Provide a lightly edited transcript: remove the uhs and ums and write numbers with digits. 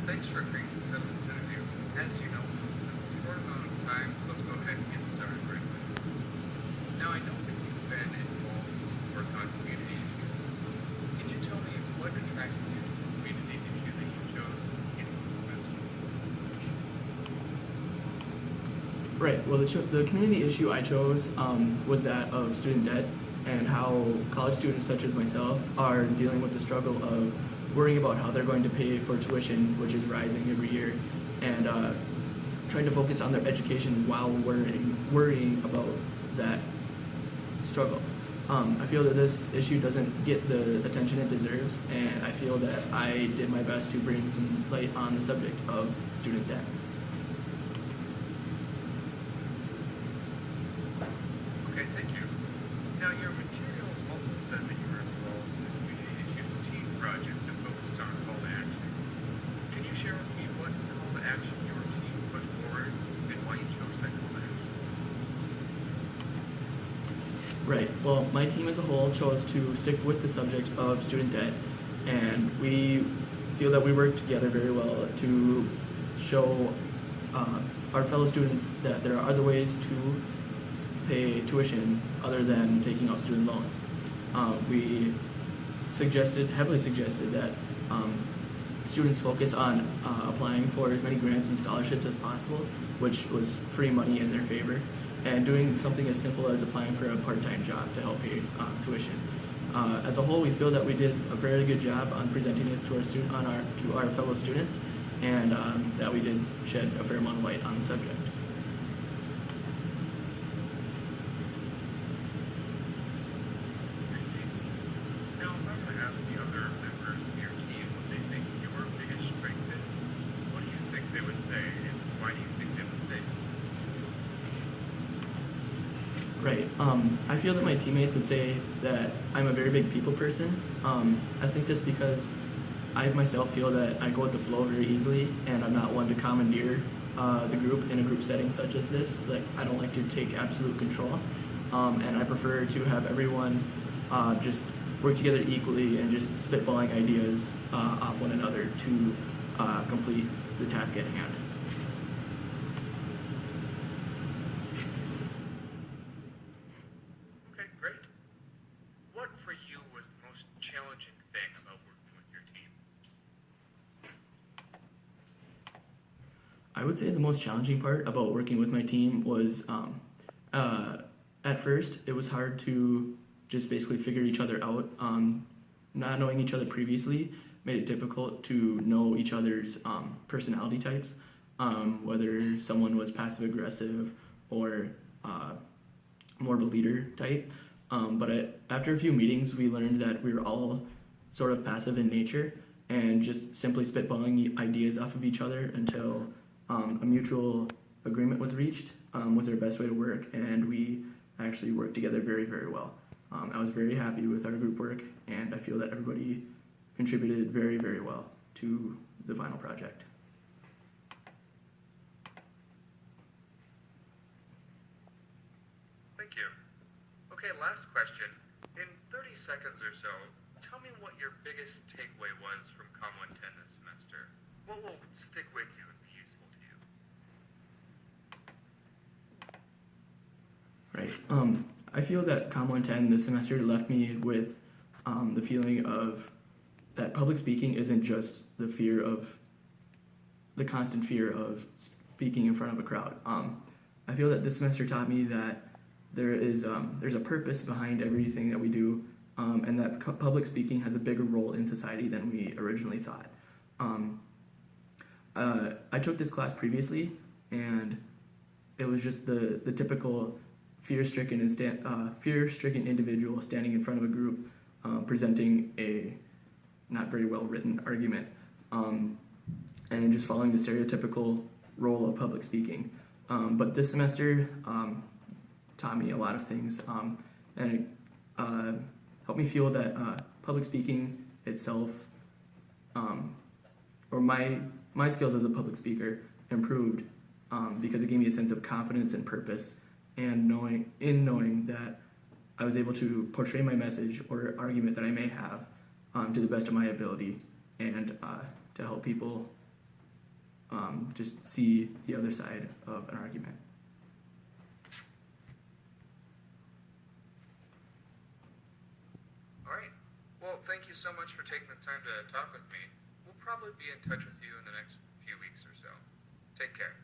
Thanks for agreeing to set up this interview. As you know, we have a short amount of time, so let's go ahead and get started right away. Now, I know that you've been involved in some work on community issues. Can you tell me what attracted you to the community issue that you chose at the beginning of the semester? Right. Well, the community issue I chose was that of student debt and how college students such as myself are dealing with the struggle of worrying about how they're going to pay for tuition, which is rising every year, and trying to focus on their education while worrying about that struggle. I feel that this issue doesn't get the attention it deserves, and I feel that I did my best to bring some light on the subject of student debt. Okay, thank you. Now, your materials also said that you were involved in a community issue team project that focused on call to action. Can you share with me what call to action your team put forward and why you chose that call to action? Right. Well, my team as a whole chose to stick with the subject of student debt, and we feel that we work together very well to show our fellow students that there are other ways to pay tuition other than taking out student loans. We heavily suggested that students focus on applying for as many grants and scholarships as possible, which was free money in their favor, and doing something as simple as applying for a part-time job to help pay tuition. As a whole, we feel that we did a very good job on presenting this to our fellow students, and that we did shed a fair amount of light on the subject. I see. Now, if I were to ask the other members of your team what they think your biggest strength is, what do you think they would say, and why do you think they would say? Right. I feel that my teammates would say that I'm a very big people person. I think this because I myself feel that I go with the flow very easily, and I'm not one to commandeer the group in a group setting such as this. Like, I don't like to take absolute control, and I prefer to have everyone just work together equally and just spitballing ideas off one another to complete the task at hand. Okay, great. What for you was the most challenging thing about working with your team? I would say the most challenging part about working with my team was at first it was hard to just basically figure each other out. Not knowing each other previously made it difficult to know each other's personality types, whether someone was passive aggressive or more of a leader type. After a few meetings, we learned that we were all sort of passive in nature and just simply spitballing ideas off of each other until a mutual agreement was reached, was our best way to work, and we actually worked together very, very well. I was very happy with our group work, and I feel that everybody contributed very, very well to the final project. Thank you. Okay, last question. In 30 seconds or so, tell me what your biggest takeaway was from Comm 110 this semester. What will stick with you and be useful to you? Right. I feel that Comm 110 this semester left me with the feeling of that public speaking isn't just the constant fear of speaking in front of a crowd. I feel that this semester taught me that there's a purpose behind everything that we do, and that public speaking has a bigger role in society than we originally thought. I took this class previously, and it was just the typical fear-stricken individual standing in front of a group, presenting a not very well-written argument, and then just following the stereotypical role of public speaking. But this semester taught me a lot of things, and it helped me feel that public speaking itself, or my skills as a public speaker improved because it gave me a sense of confidence and purpose, and knowing that I was able to portray my message or argument that I may have to the best of my ability, and to help people just see the other side of an argument. All right. Well, thank you so much for taking the time to talk with me. We'll probably be in touch with you in the next few weeks or so. Take care.